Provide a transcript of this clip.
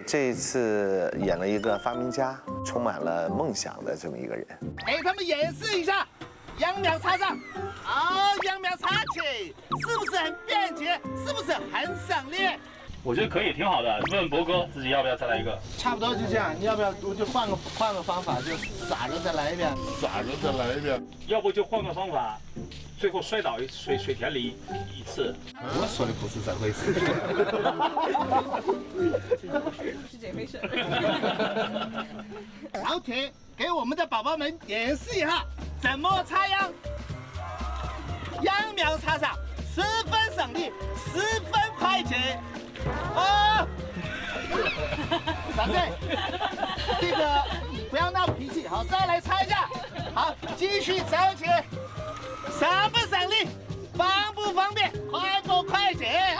这一次演了一个发明家，充满了梦想的这么一个人。给他们演示一下，杨苗插上，好，杨苗插起，是不是很便捷？是不是很省力？我觉得可以，挺好的。问博哥自己要不要再来一个？差不多就这样，你要不要我就换个方法，就撒着再来一遍，撒着再来一遍。要不就换个方法，最后摔倒水田里一次。我说的不是这回事。是这回事。老铁，给我们的宝宝们演示一下怎么插秧。秧苗插上，10分省力，10分快捷。哦，小郑，这个不要闹脾气，好，再来插一下，好，继续走起，省不省力，方不方便，快不快捷？